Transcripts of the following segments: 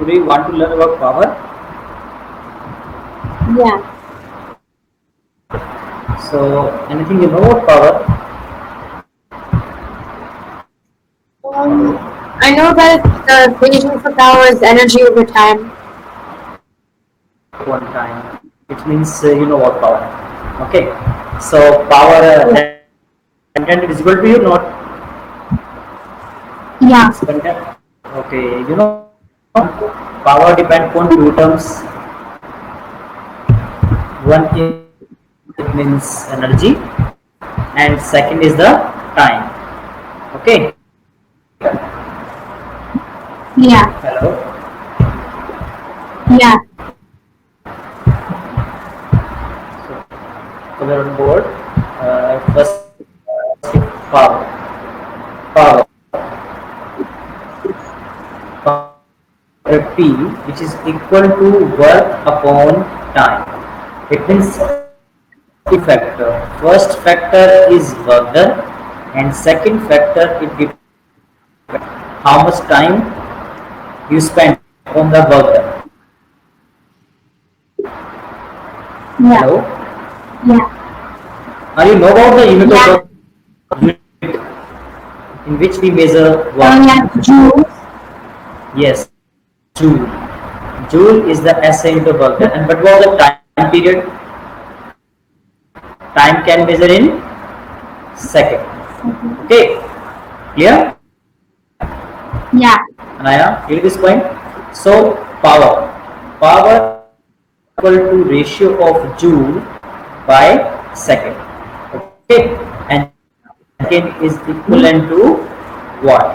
Today you want to learn about power. Yeah. So anything you know about power? Um, I know that the equation for power is energy over time. One time. It means you know what power. Okay. So power Yeah. that content is visible to you, not Yeah. its content. Okay. You know power depends on two terms. One is it means energy, and second is the time. Okay. Yeah. Hello. Yeah. So we're on board. First, power. Power. P, which is equal to work upon time. It means factor. First factor is work done, and second factor it depends how much time you spend on the work done. Yeah. Hello, Yeah. are you know about the unit of Yeah. work unit in which we measure Oh, work? yeah. Joules. Yes, joule. Joule is the SI unit of work done. And what was the time period? Time can measure in second. Okay, clear? Yeah. Anaya, clear this point? So power. Power equal to ratio of joule by second. Okay, and second is equivalent to watt.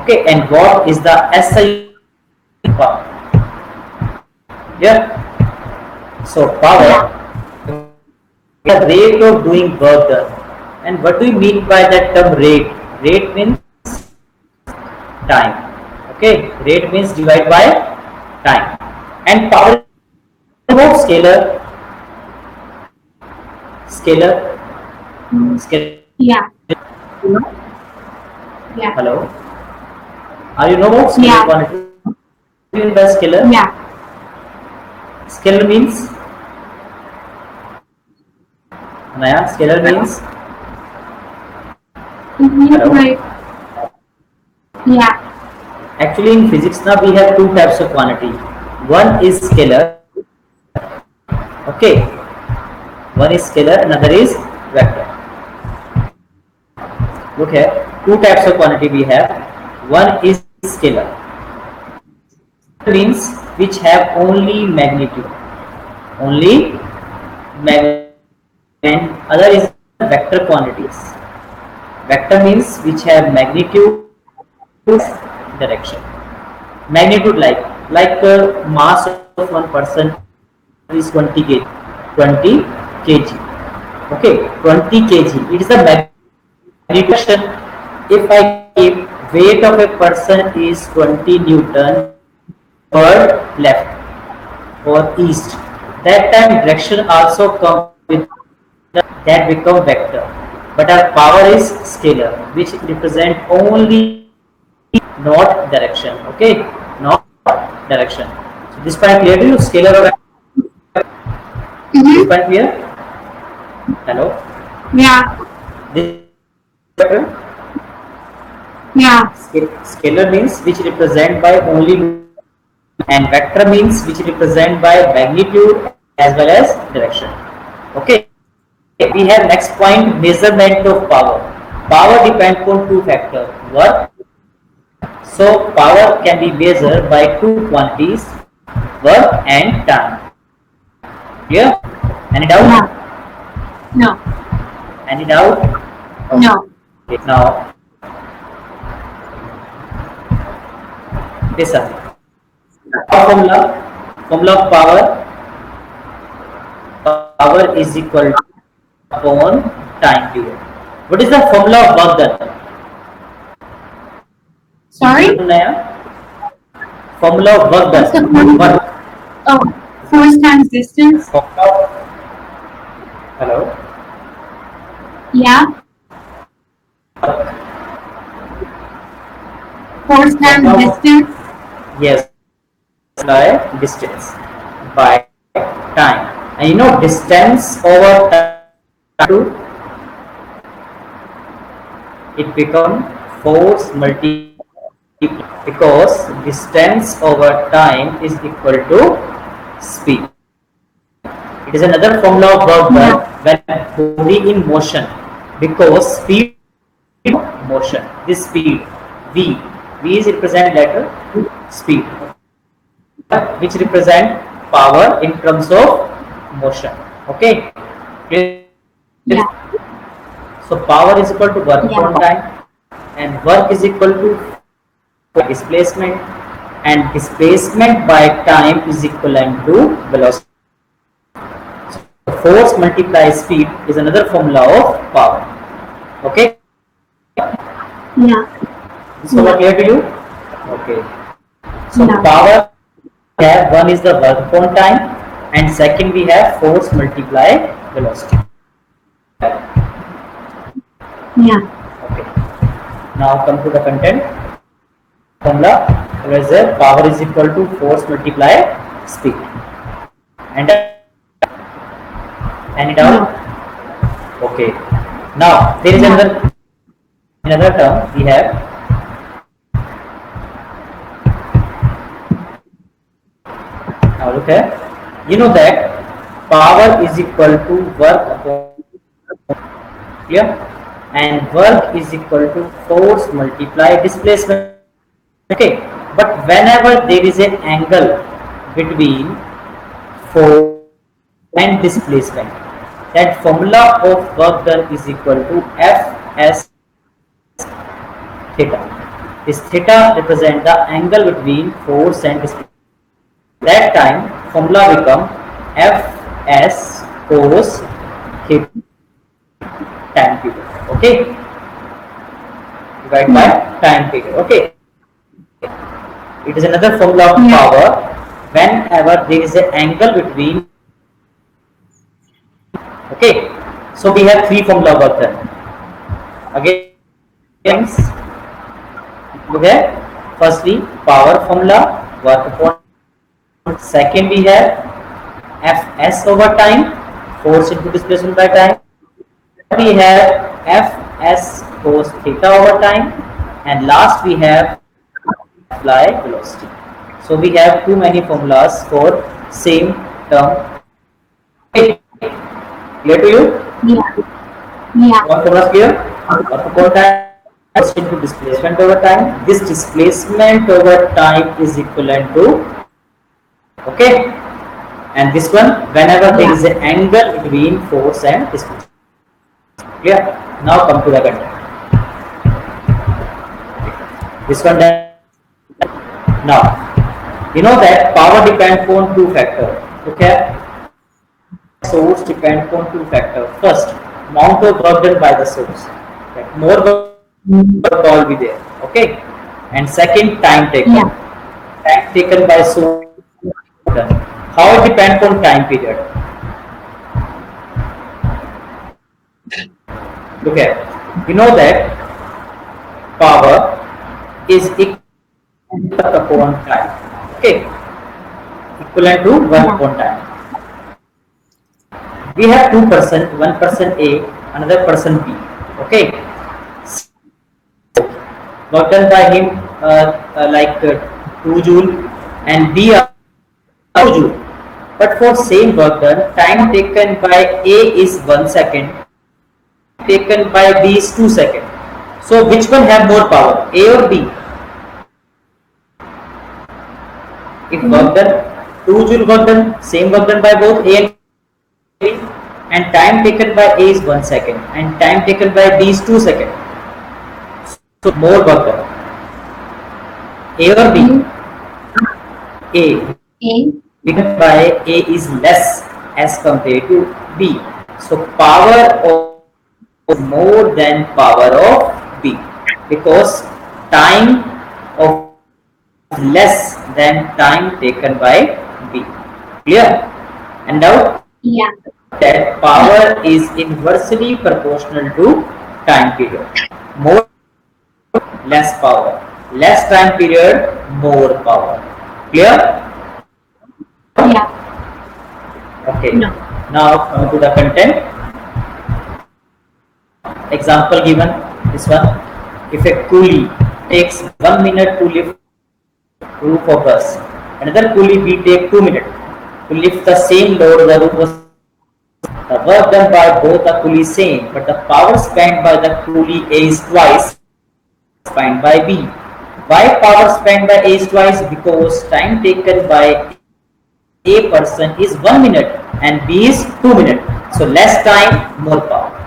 Okay, and watt is the SI power. Yeah. So Yeah. power, the rate of doing work done. And what do you mean by that term rate? Rate means time. Okay, rate means divide by time. And power about scalar, scalar, Mm. scalar. Yeah. You know? Yeah. Hello, are you know about scalar Yeah. quantity? What do you mean by scalar? Yeah. Scalar means, Anaya, scalar means, It means hello. like, yeah. Actually, in physics now we have two types of quantity. One is scalar. Okay, one is scalar, another is vector. Look here, two types of quantity we have. One is scalar, means which have only magnitude, only magnitude, and other is vector quantities. Vector means which have magnitude, direction. Magnitude like mass of one person is 20 kg. 20 kg. Okay, 20 kg. It is the magnitude. If I keep weight of a person is 20 Newton per left or east, that time direction also comes with that become vector. But our power is scalar, which represent only not direction. Okay, not direction. So this point clear to you? Scalar or this Mm-hmm. point clear? Hello. Yeah. This vector. Yeah. Scalar means which represent by only, and vector means which represent by magnitude as well as direction. Okay, we have next point, measurement of power. Power depends on two factors, work. So power can be measured by two quantities, work and time. Clear? Any Yeah. doubt? No. Any doubt? No. Okay, now listen. Formula of power is equal to upon time period. What is the formula of work done? Sorry? Naya? Formula of work What's the done. formula? Work. Oh, force times distance? Hello. Yeah. Force times Formula of, distance? yes. multiply distance by time. And you know distance over time, it become force multiplied because distance over time is equal to speed. It is another formula of work done when body in motion because speed motion. This speed v, v is represent letter speed, which represent power in terms of motion. Okay. Yeah. So power is equal to work Yeah. upon time, and work is equal to displacement, and displacement by time is equivalent to velocity. So force multiply speed is another formula of power. Okay. Yeah. So what clear to you? Okay. So Yeah. power we have one is the work upon time, and second we have force multiply velocity. Yeah. Okay. Now come to the content. Formula is power is equal to force multiply speed. And any doubt? Okay. Now there is another term we have. Now look here. You know that power is equal to work upon clear, and work is equal to force multiply displacement. Okay, but whenever there is an angle between force and displacement, that formula of work done is equal to Fs theta. This theta represent the angle between force and displacement. That time formula become Fs cos theta time period. Okay, divided by time period. Okay. It is another formula of power whenever there is an angle between. Okay, so we have three formula work done. Again, look here. Firstly, power formula work upon. Second, we have Fs over time, force into displacement by time. We have Fs cos theta over time, and last we have fly velocity. So we have too many formulas for same term. Okay. Clear to you? Yeah. Yeah. One formula is clear? Work upon time into displacement over time. This displacement over time is equivalent to, okay, and this one whenever there is an angle between force and displacement. Clear? Now come to the content. This one now, you know that power depends on two factors. Okay, source depends on two factors. First, amount of work done by the source. Like more work will be there. Okay, and second, time taken. Yeah. Time taken by source. How it depends on time period. Look at, you know that power is equal upon time. Okay, equivalent to work upon time. We have two person, one person A, another person B. Okay, work done by him like 2 joule, and B 2 joule. But for same work done, time taken by A is 1 second, taken by B is 2 seconds. So which one have more power, A or B? If work done, 2 joule work done, same work done by both A and B, and time taken by A is 1 second, and time taken by B is 2 seconds. So more work done. A or B? A. A. Because by A is less as compared to B. So power of more than power of B, because time of less than time taken by B. Clear? And now Yeah. that power is inversely proportional to time period. More, less power. Less time period, more power. Clear? Okay. No. Now come to the content. Example given, this one. If a coolie takes 1 minute to lift roof of bus, another coolie will take 2 minutes to lift the same load. The roof was the work done by both the coolies same, but the power spent by the coolie A is twice spent by B. Why power spent by A is twice? Because time taken by A person is 1 minute and B is 2 minutes. So less time, more power.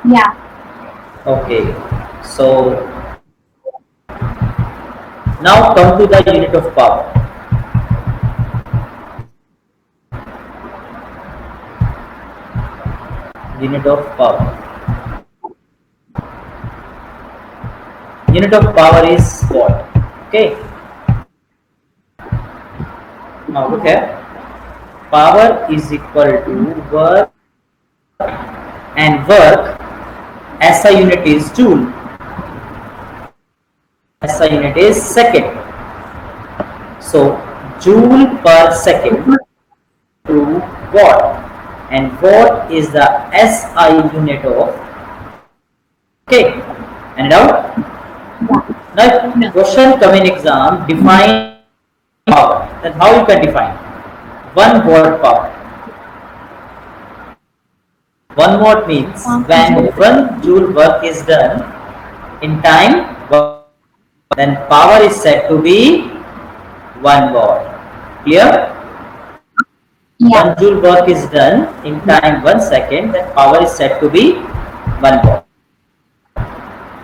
Yeah. Okay. So now come to the unit of power. Unit of power. Unit of power is watt. Okay. Now look here. Power is equal to work, and work SI unit is joule. SI unit is second. So joule per second to watt, and watt is the SI unit of. Okay, and now question come in exam, define power. Then how you can define 1 watt power? 1 watt means when 1 joule work is done in time, then power is said to be 1 watt. Clear? Yeah. 1 joule work is done in time 1 second, then power is said to be 1 watt.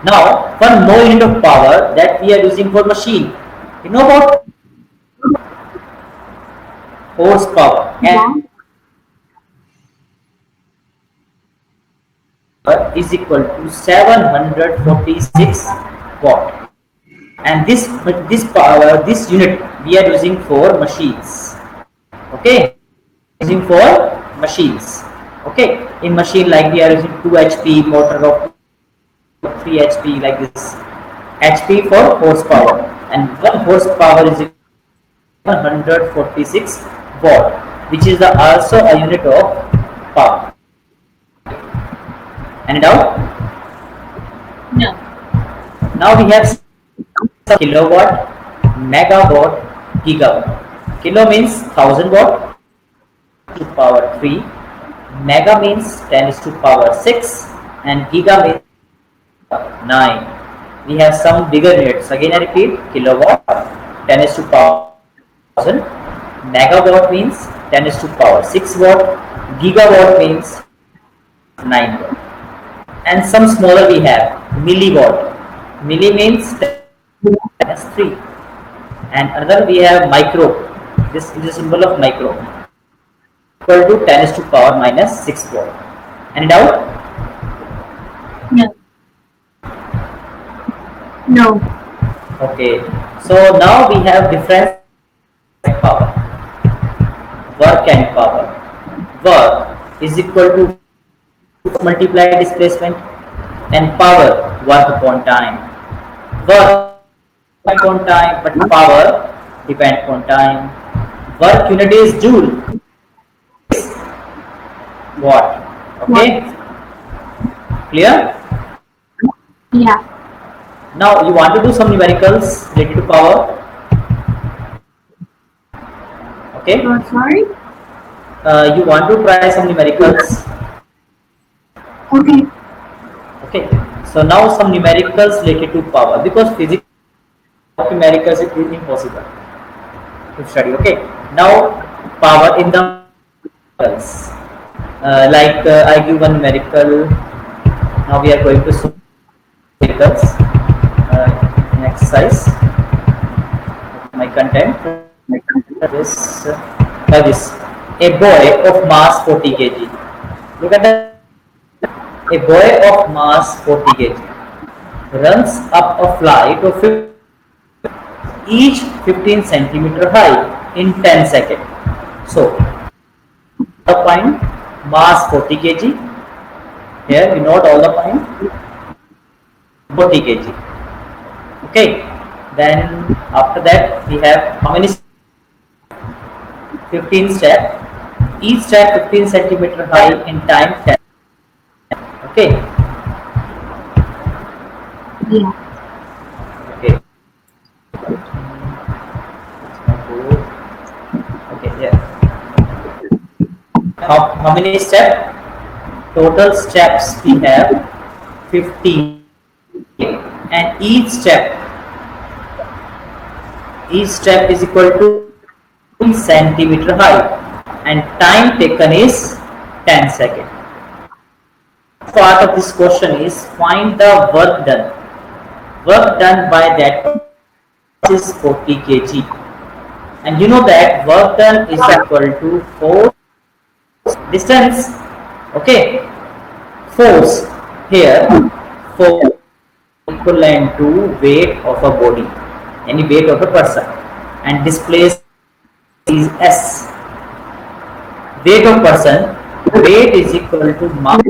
Now, for no unit of power that we are using for machine, you know about horsepower. Yeah. Is equal to 746 watt, and this power, this unit we are using for machines. Okay, using for machines. Okay, in machine like we are using 2 HP motor of 3 HP like this. HP for horsepower, and 1 horsepower is 146 watt, which is the also a unit of power. And now No. now we have kilowatt, megawatt, gigawatt. Kilo means 1000 watt to power 3, mega means 10 is to power 6, and giga means 9. We have some bigger units. Again I repeat, kilowatt 10 is to power 1000, megawatt means 10 is to power 6 watt, gigawatt means 9 watt. And some smaller we have milliwatt. Milli means 10 is 3, and another we have micro. This is a symbol of micro, equal to 10 is to power minus 6 watt. Any doubt? No. No. Okay. So now we have different power. Work and power. Work is equal to multiply displacement, and power work upon time. Work upon time, but power depend upon time. Work unit is joule. Watt. Okay. Clear? Yeah. Now you want to do some numericals related to power. Okay. Oh, sorry. You want to try some numericals. Okay. Okay. So now some numericals related to power, because physics numericals is impossible to study. Okay. Now power in the numericals. I give one numerical. Now we are going to solve numericals in exercise. My content is like this. A boy of mass 40 kg. Look at that. A boy of mass 40 kg runs up a flight of each 15 centimeter high in 10 seconds. So, the point mass 40 kg. Here we note all the point 40 kg. Okay. Then after that we have how many 15 step. Each step 15 centimeter high in time 10. Okay. Yeah. Okay. Okay. Yeah. How many steps? Total steps we have 15, and each step is equal to centimeter high, and time taken is 10 seconds. Part of this question is find the work done. Work done by that is 40 kg, and you know that work done is equal to force distance. Okay, force here, force equivalent to weight of a body, any weight of a person, and displacement is S. Weight of person, weight is equal to mass.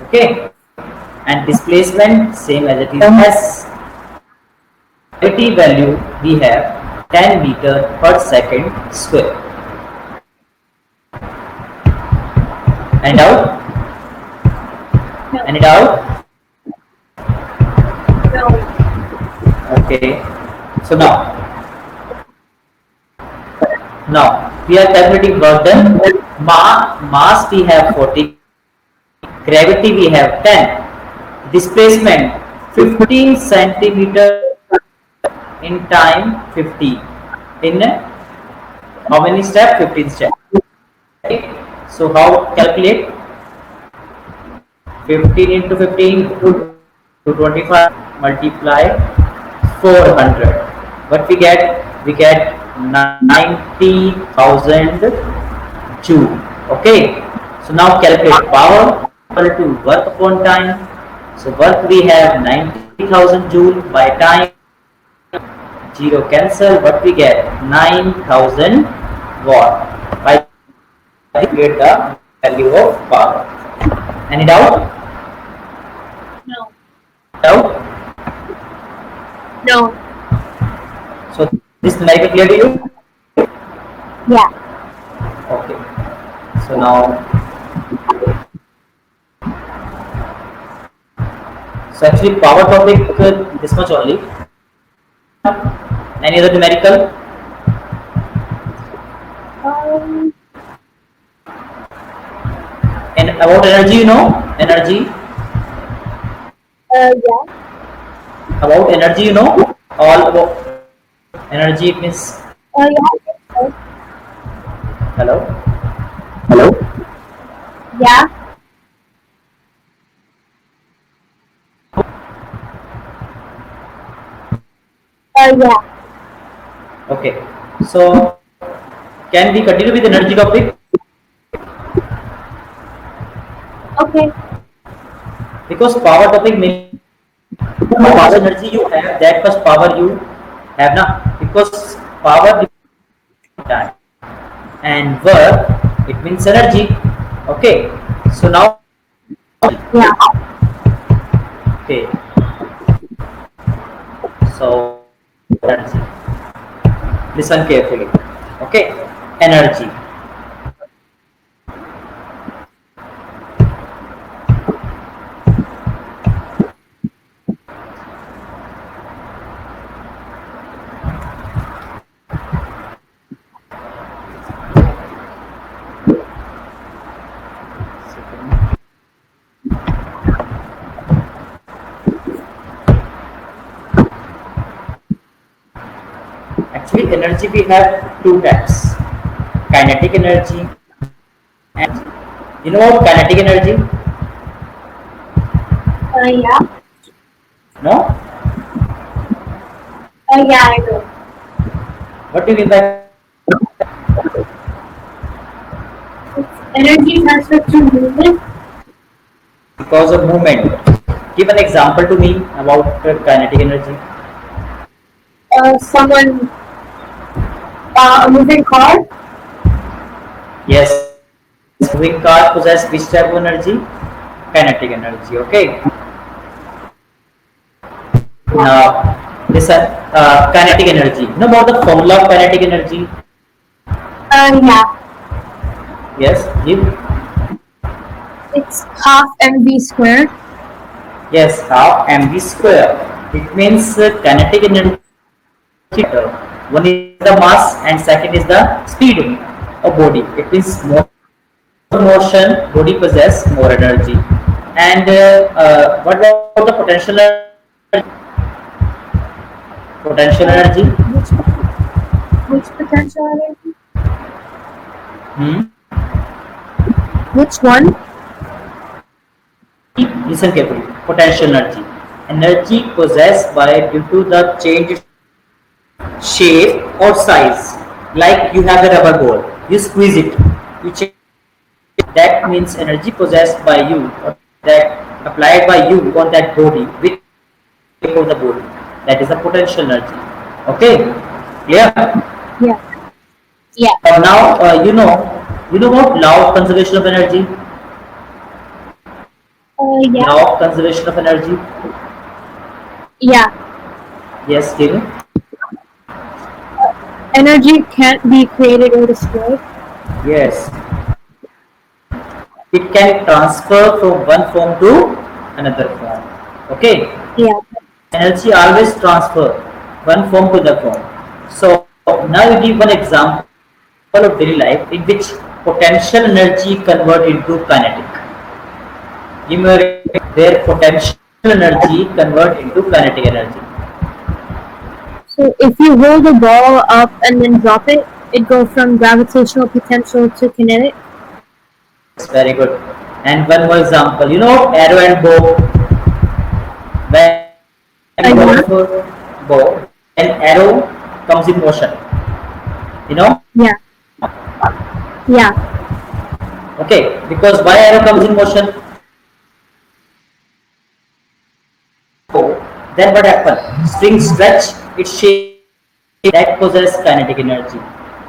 Okay, and displacement same as it is S. Gravity value we have 10 meter per second square. And out? And it out? No. Okay. So now we are calculating work done. Mass we have 40, gravity we have 10, displacement 15 centimeter in time 50. In how many steps? 15 steps. Okay. So how calculate? 15 into 15 to 25 multiply 400. What we get? We get 90,000 joule. Okay. So now calculate power equal to work upon time. So work we have 90,000 joule by time. Zero cancel. What we get? 9,000 watt. By calculate the value of power. Any doubt? No. Doubt? No. So this numerical clear to you? Yeah. Okay. So now, so actually power topic this much only. Any other numerical? And about energy, you know? Energy? Yeah. About energy, you know? All about energy, it means. Yeah. Hello? Hello? Yeah. Yeah. Okay. So can we continue with energy topic? Okay. Because power topic means how much energy you have, that much power you have now. Because power time and work, it means energy. Okay. So now, Yeah. okay. So energy. Listen carefully. Okay. Energy. Actually, energy we have two types: kinetic energy and you know what kinetic energy? Yeah. No? Yeah, I know. What do you mean by Energy transfer through movement. because of movement? Give an example to me about kinetic energy. Someone, a moving car. Yes, moving car possess which type of energy? Kinetic energy. Okay. Now, listen, kinetic energy. You know about the formula of kinetic energy? Yeah. Yes, give. It's half mv squared. Yes, half mv square. It means kinetic energy. One is the mass and second is the speed of body. It means more motion, body possess more energy. And what about the potential energy? Potential energy. Which potential energy? Hmm? Which one? Listen carefully. Potential energy. Energy possessed by due to the change shape or size. Like you have a rubber ball, you squeeze it, you change. That means energy possessed by you or that applied by you on that body with shape of the body. That is the potential energy. Okay, clear? Yeah. Yeah. Now you know about law of conservation of energy. Yeah. Law of conservation of energy. Yeah. Yes, Kevin. Energy can't be created or destroyed. Yes, it can transfer from one form to another form. Okay, Yeah. energy always transfer one form to the form. So now you give one example of daily life in which potential energy convert into kinetic. Give me where potential energy convert into kinetic energy. So if you hold a ball up and then drop it, it goes from gravitational potential to kinetic. It's very good. And one more example, you know arrow and bow. When you Yeah. go for bow, an arrow comes in motion. You know, Yeah. Yeah. okay, because why arrow comes in motion? Then what happens? String stretch its shape that possess kinetic energy.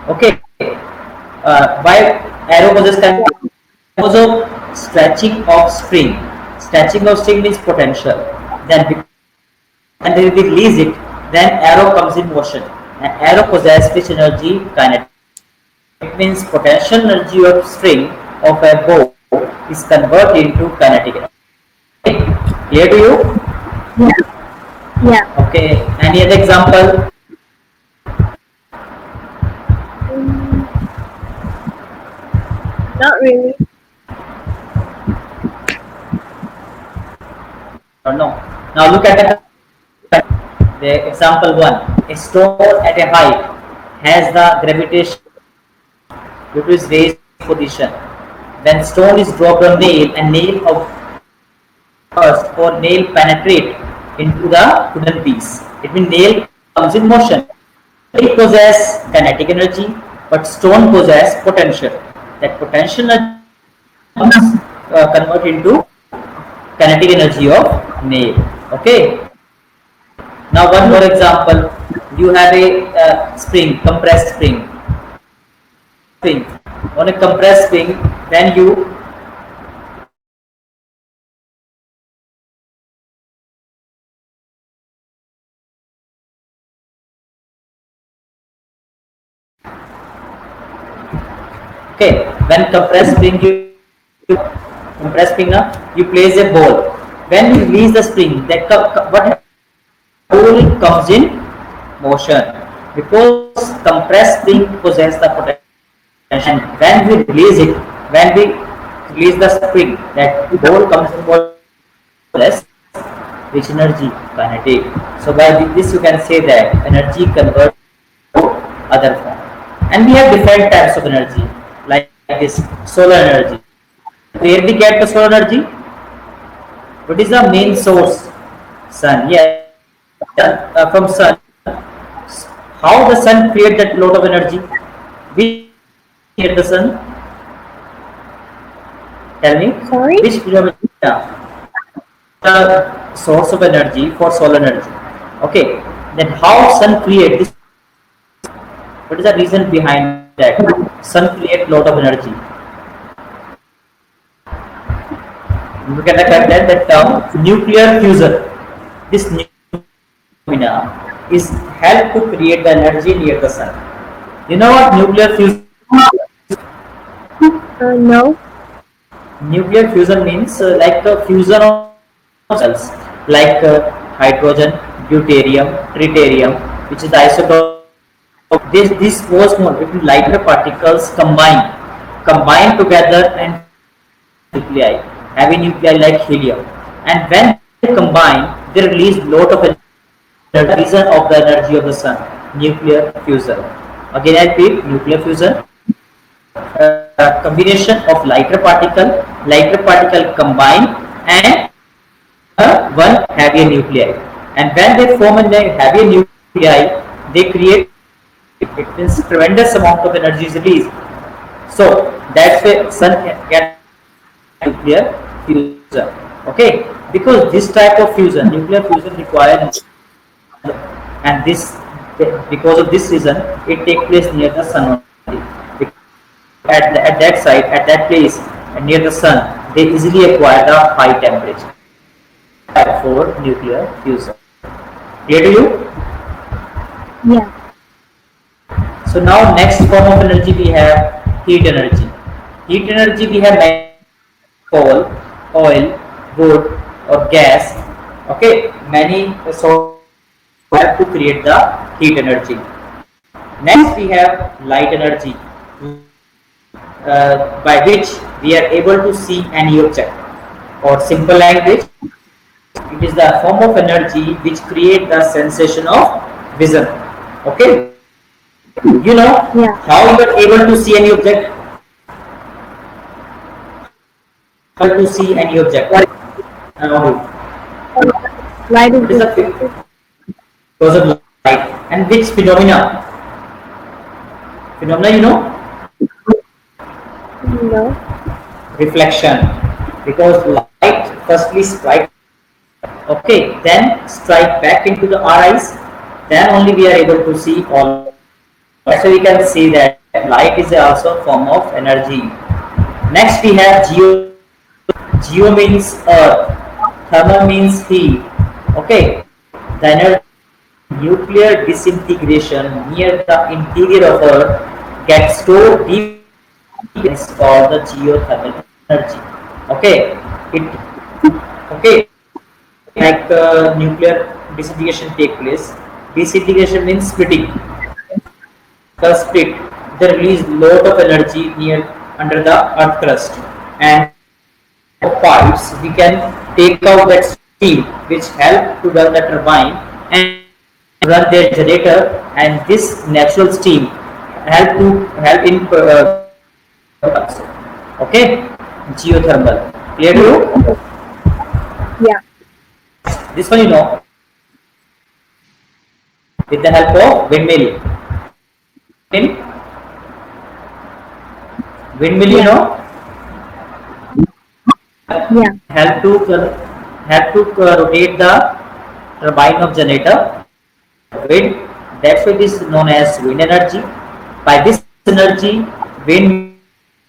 Okay, why arrow possess kinetic? Because of stretching of string. Stretching of string means potential. Then and then we release it, then arrow comes in motion. And arrow possesses which energy? Kinetic. It means potential energy of string of a bow is converted into kinetic energy. Clear to you? Yeah. Yeah. Okay. Any other example? Mm, not really. Or no? Now look at the example one. A stone at a height has the gravitation due to its raised position. When stone is dropped on nail and nail of first or nail penetrate into the wooden piece. It means nail comes in motion. Nail possess kinetic energy, but stone possess potential. That potential energy comes convert into kinetic energy of nail. Okay. Now one more example. You have a spring, compressed spring. Spring. On a compressed spring, when you okay, when compressed spring you compress spring now, you place a ball. When you release the spring, that what happens? Ball comes in motion because compressed spring possesses the potential. And when we release it, when we release the spring, that ball comes in motion, which energy? Kinetic. So by this you can say that energy converts to other form. And we have different types of energy like this solar energy. Where we get the solar energy? What is the main source? Sun. Yeah, from sun. How the sun create that lot of energy? We create the sun. Tell me Sorry? which the source of energy for solar energy. Okay, then how sun create this? What is the reason behind that? Sun create lot of energy. Look at that term nuclear fusion. This phenomena is help to create the energy near the sun. You know what nuclear fusion? No. Nuclear fusion means like the fusion of cells, like hydrogen, deuterium, tritium, which is the isotope. This small little lighter particles combine together and nuclei, heavy nuclei like helium. And when they combine, they release lot of energy, the reason of the energy of the sun. Nuclear fusion. Again, I repeat, nuclear fusion, combination of lighter particle combine and one heavier nuclei. And when they form a heavier nuclei, they create, it means tremendous amount of energy is released. So that's why sun can nuclear fusion. Okay, because this type of fusion, nuclear fusion requires, and this, because of this reason, it takes place near the sun only. At that site, at that place, and near the sun, they easily acquire the high temperature for nuclear fusion. Clear to you? Yeah. So now next form of energy we have heat energy. Heat energy we have coal, oil, wood or gas. Okay, many sources help to create the heat energy. Next we have light energy, by which we are able to see any object, or simple language, it is the form of energy which create the sensation of vision. Okay, you know Yeah. how you are able to see any object, how to see any object around you. Light is What is the reflected. because of light, and which phenomena you know? No. Reflection, because light firstly strike, okay, then strike back into our eyes, then only we are able to see all. So we can see that light is also a form of energy. Next we have geo. Geo means earth, thermal means heat. Okay, the energy nuclear disintegration near the interior of earth gets stored deep, is called the geothermal energy. Okay, it, okay, like nuclear disintegration take place. Disintegration means splitting. The split, they release lot of energy near under the earth crust, and pipes we can take out that steam which help to run the turbine and run their generator, and this natural steam help in okay, geothermal. Clear to you? Yeah. This one you know, with the help of windmill. Windmill you Yeah. know, Yeah. help to rotate the turbine of generator. Wind, that's why it is known as wind energy. By this energy, wind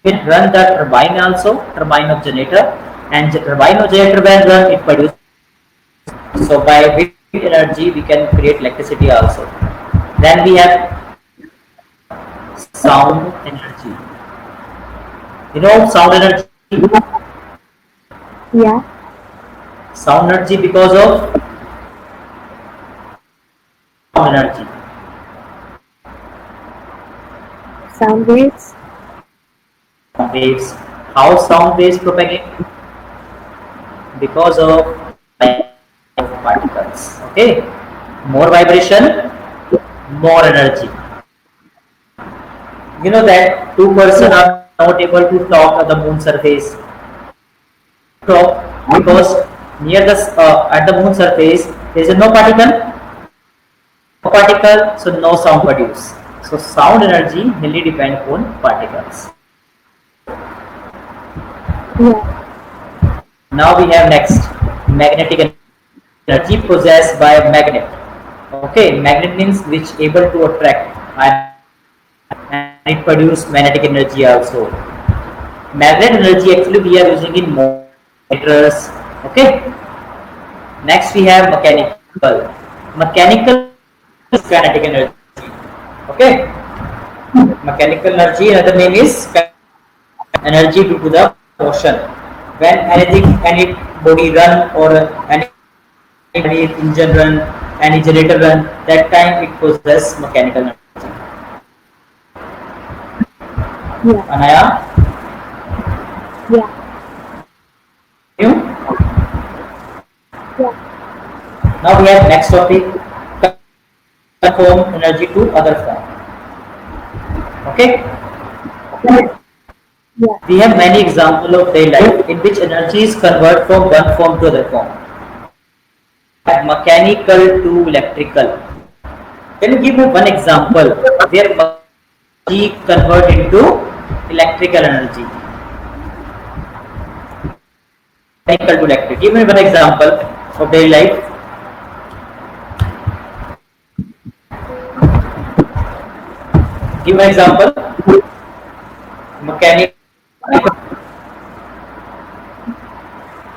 will run the turbine also, turbine of generator, and turbine of generator when run it produces. So by wind energy we can create electricity also. Then we have sound energy. You know sound energy? Yeah. Sound energy because of sound energy. Sound waves. Waves. How sound waves propagate? Because of particles. Okay, more vibration, more energy. You know that two person Yeah. are not able to talk at the moon surface. Talk because near the at the moon surface there is no particle, so no sound produced. So sound energy mainly depend on particles. Yeah. Now we have next magnetic energy possessed by a magnet. Okay, magnet means which able to attract and it produce magnetic energy also. Magnet energy actually we are using in motors. Okay. Next we have mechanical. Mechanical is kinetic energy. Okay. Mechanical energy, another name is energy due to the motion. When any body run or any engine run, any generator run, that time it possesses mechanical energy. Yeah. Anaya, Yeah. you? Yeah. Now we have next topic, conform energy to other form. Okay? Yeah. We have many examples of daily life in which energy is converted from one form to other form. Mechanical to electrical. Can you give me one example where energy convert into electrical energy? Mechanical to electric. Give me one example of daily life. Give me an example. Mechanical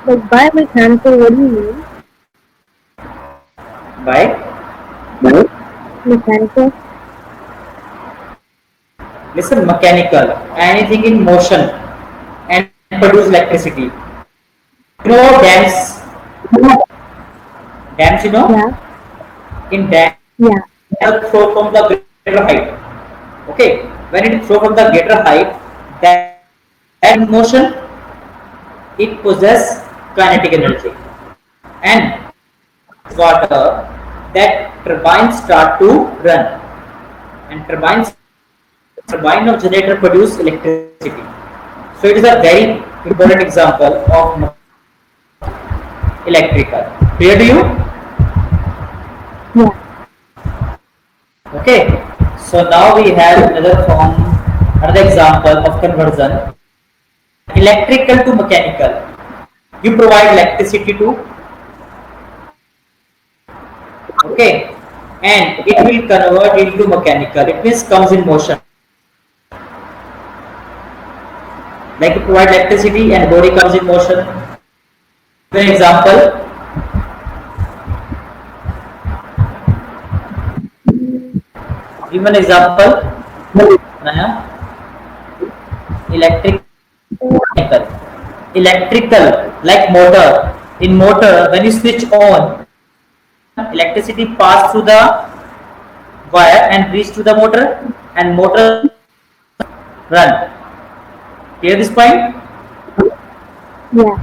Like biomechanical, what do you mean? by Mechanical? listen mechanical anything in motion and produce electricity. You know dams, you know Yeah. in dam Yeah. throw from the greater height. Okay, when it is throw from the greater height, that in motion it possesses kinetic energy, and water that turbines start to run, and turbine of generator produce electricity. So it is a very important example of electrical. Clear to you? Yeah. Okay. So now we have another example of conversion. Electrical to mechanical. You provide electricity to, okay, and it will convert into mechanical. It means comes in motion. Like you provide electricity and body comes in motion. For example, give an example. Naya? Electric, mechanical. Electrical, like motor. In motor, when you switch on, electricity pass through the wire and reach to the motor, and motor run. Clear this point? Yeah.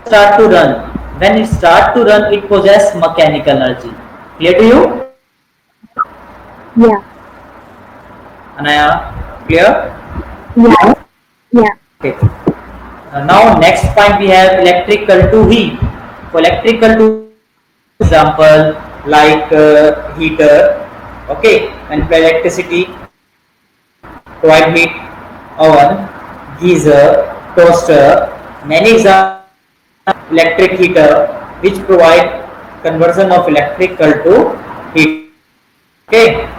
Start to run. When it start to run, it possesses mechanical energy. Clear to you? Yeah. Anaya, clear? Yeah. Yeah. Okay. Now next point we have electrical to heat. For electrical to example like heater, okay, and for electricity provide heat, oven, geyser, toaster, many examples electric heater which provide conversion of electrical to heat. Okay.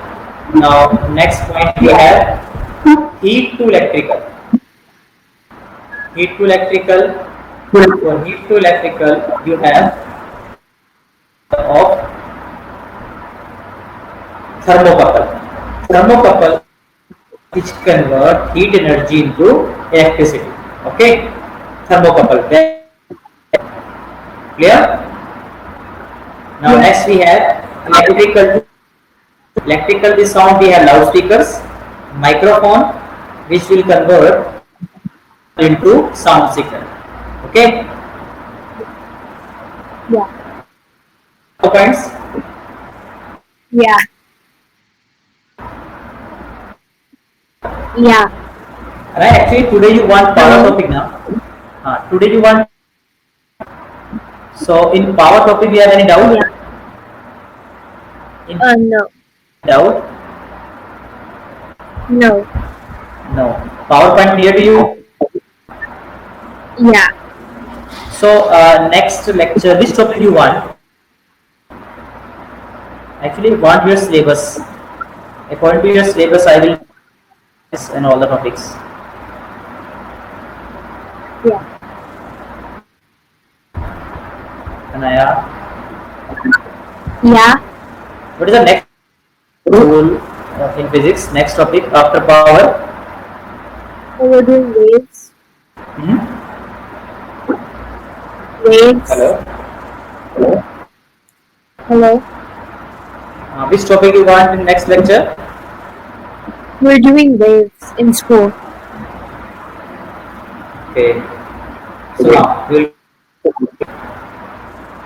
Now next point we have heat to electrical. Heat to electrical. For heat to electrical, you have of thermocouple. Thermocouple which convert heat energy into electricity. Okay, thermocouple. Clear? Now next we have electrical. Electrical the sound we have loudspeakers, microphone which will convert into sound signal. Okay, Yeah. points. Yeah. Yeah. Right. Actually, today you want power topic now. Today you want. So in power topic, we have any doubt? Yeah. In No. doubt? No. No. PowerPoint clear to you? Yeah. So next lecture, which topic you want? Actually, want your syllabus. According to your syllabus, I will and all the topics. Yeah. Anaya, Yeah. what is the next rule in physics. Next topic after power. So we're doing waves. Hmm? Waves. Hello. Hello. Which topic you want in next lecture? We're doing waves in school. Okay. So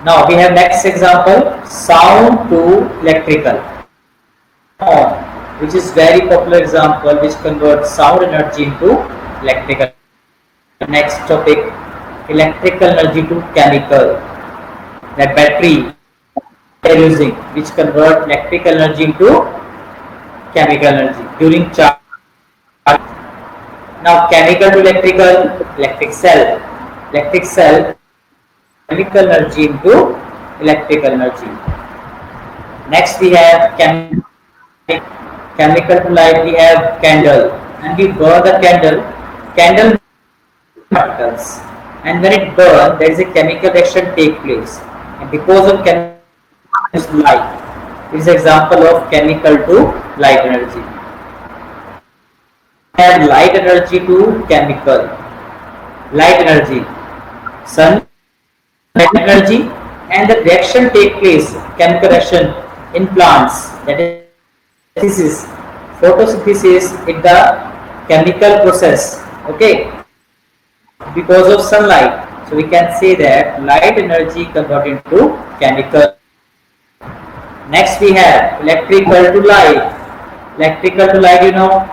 now we have next example, sound to electrical. On, which is very popular example which converts sound energy into electrical. Next topic, electrical energy to chemical. That battery they are using which convert electrical energy into chemical energy during charge. Now chemical to electric cell chemical energy into electrical energy. Next we have chemical to light, we have candle, and we burn the candle particles, and when it burns there is a chemical reaction take place, and because of chemical light. It is example of chemical to light energy. And light energy to chemical. Light energy, sun energy, and the reaction take place, chemical reaction in plants. That is photosynthesis in the chemical process. Okay, because of sunlight. So we can say that light energy converted into chemical. Next we have electrical to light. Electrical to light, you know,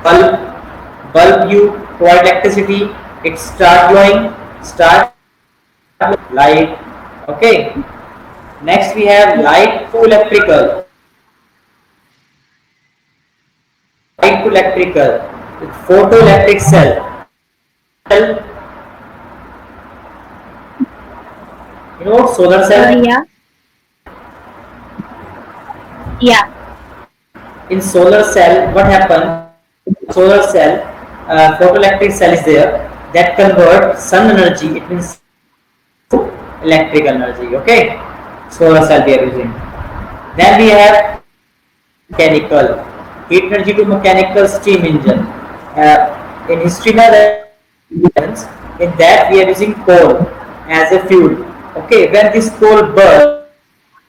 bulb, bulb you provide electricity, it start glowing, start light. Okay. Next we have light to electrical. Light to electrical with photoelectric cell. You know solar cell. Yeah. Yeah. In solar cell, what happens? Solar cell, photoelectric cell is there that convert sun energy. It means electrical energy. Okay, solar cell we are using. Then we have mechanical heat energy to mechanical steam engine. In history, in that we are using coal as a fuel. Okay, when this coal burns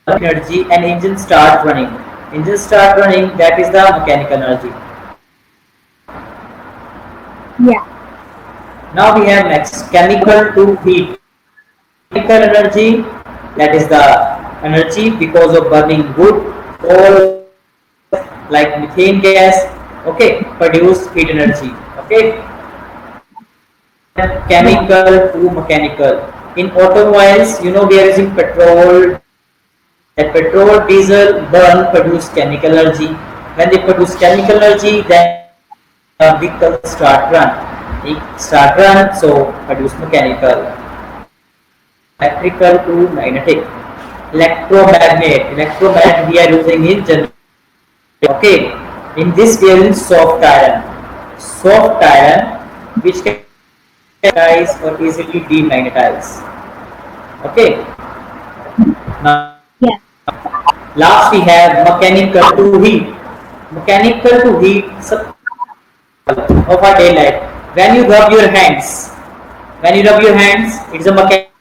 energy and engine start running. Engine start running. That is the mechanical energy. Yeah. Now we have next chemical to heat. Chemical energy, that is the energy because of burning wood, coal, like methane gas, okay, produce heat energy. Okay, chemical to mechanical. In automobiles, you know, we are using petrol. That petrol, diesel burn produce chemical energy. When they produce chemical energy, then vehicle start run. They start run, so produce mechanical. Electrical to magnetic. Electromagnet we are using in general. Okay, in this we are using soft iron. Soft iron which can magnetize or easily demagnetize. Okay. Now Yeah. last we have mechanical to heat. Mechanical to heat of our daylight. When you rub your hands, it is a mechanical.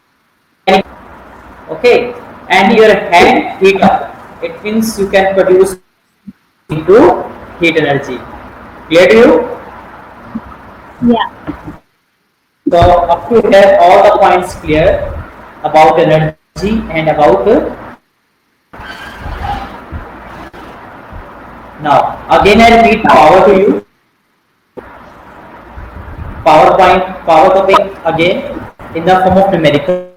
Okay, and your hand heat up. It means you can produce into heat energy. Clear to you? Yeah. So up to here, all the points clear about energy and about. Now again I repeat power to you. Power topic again in the form of numerical.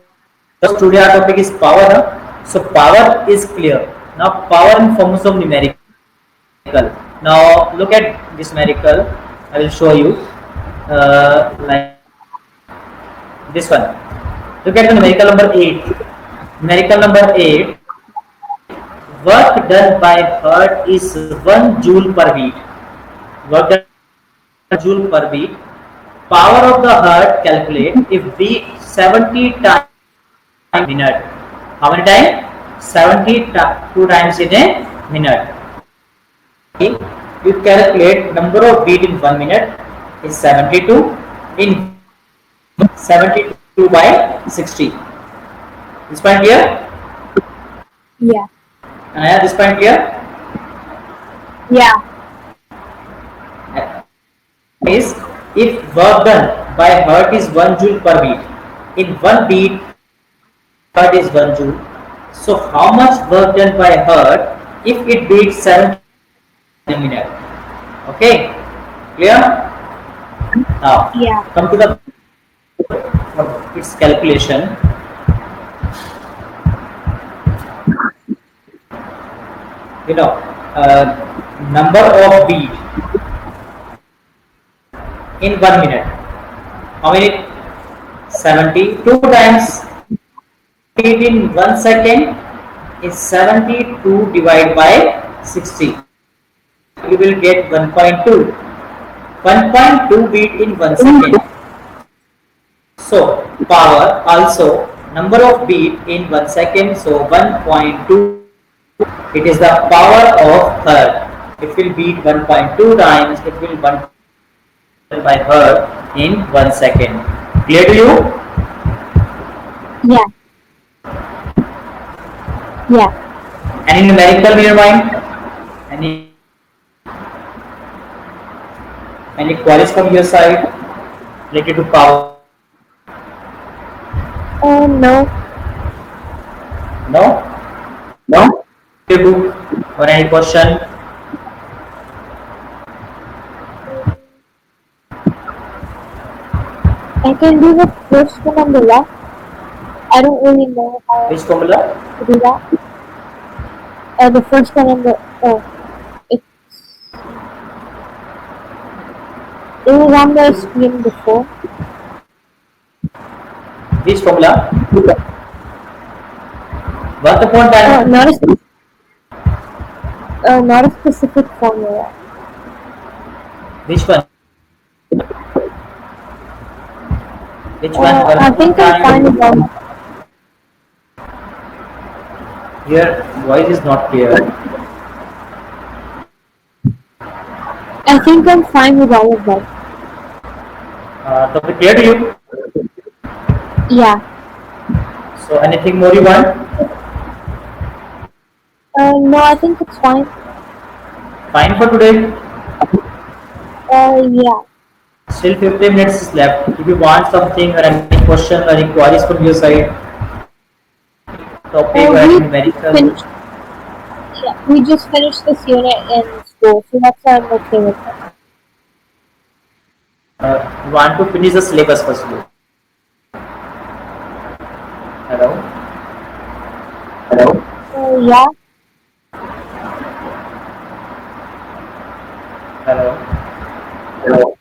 Today our topic is power. So power is clear. Now power in forms of numerical. Now look at this numerical. I will show you like this one. Look at the numerical number 8. Numerical number 8. Work done by heart is 1 joule per beat. Work done by joule per beat. Power of the heart calculate if beat 70 times a minute. How many times? 72 times in a minute. you calculate number of beat in 1 minute is 72 in 72 by 60. This point clear? Yeah. Anaya, this point clear? Yeah. Is if work done by Hert is 1 joule per beat. In 1 beat, Hert is 1 joule. So how much work done by Hert if it beats 7 in a minute? Okay, clear? Now Yeah. come to the its calculation. You know, number of beat in 1 minute. How many? 72 times beat in 1 second is 72 divided by 60. You will get 1.2. 1.2 beat in 1 second. So power also number of beat in 1 second. So 1.2. It is the power of Hert. It will beat 1.2 times. It will 1 by Hert in 1 second. Clear to you? Yeah. Yeah. Any numerical in your mind? Any queries from your side related to power? No. No? No? Book or any question? I can do the first one on the left. I don't really know how Which formula? to do that. The first one on the it it was on the screen before. Which formula? Work upon time. Not a specific formula. Which one? Which one? Work I upon think I'm fine with time. all. Your voice is not clear. I think I'm fine with all of them. Topic clear to you? Yeah. So anything more you want? No, I think it's fine. Fine for today. Yeah. Still 15 minutes is left. If you want something or any question or any queries from your side, topic or any numerical. We just finished this unit in school, so that's why I'm okay with it. You want to finish the syllabus firstly. Hello? Hello? Yeah. Hello? Hello.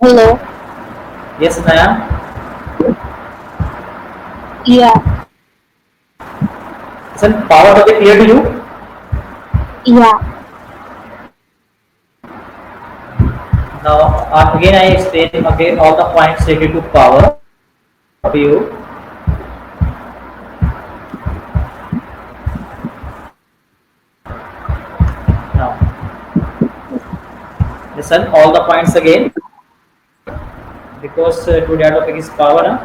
Hello. Yes, Naya? Yeah. Isn't power topic clear to you? Yeah. Now, again I explain again all the points related to power to you. Now, listen all the points again because today our topic is power.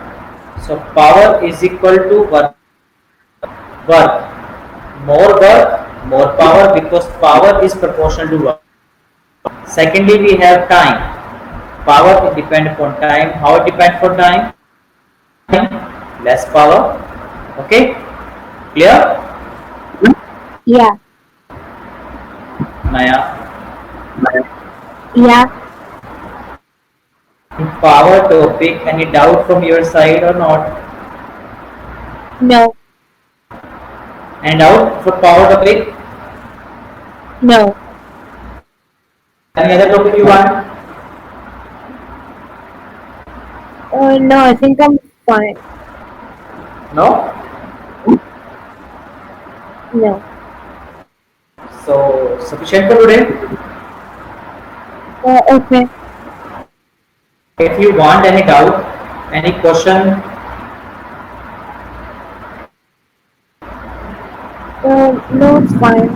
So, power is equal to work. Work, more power because power is proportional to work. Secondly, we have time. Power depends upon time. How it depends upon time? Less power. Okay? Clear? Yeah. Naya? Yeah. Power topic, any doubt from your side or not? No. Any doubt for power topic? No. Any other topic you want? No, I think I'm fine. No? No. So, sufficient for today? Okay. If you want any doubt, any question, No, it's fine.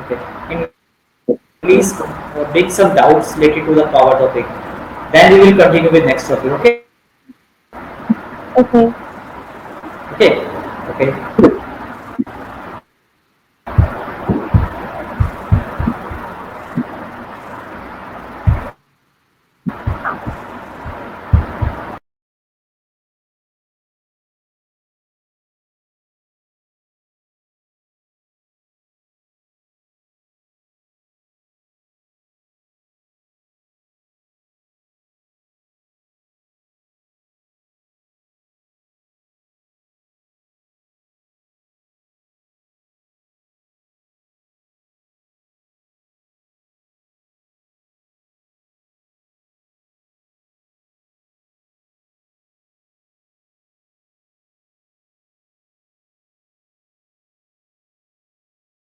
okay. In please bring some doubts related to the power topic. Then we will continue with next topic. Okay. Okay. Okay. Okay.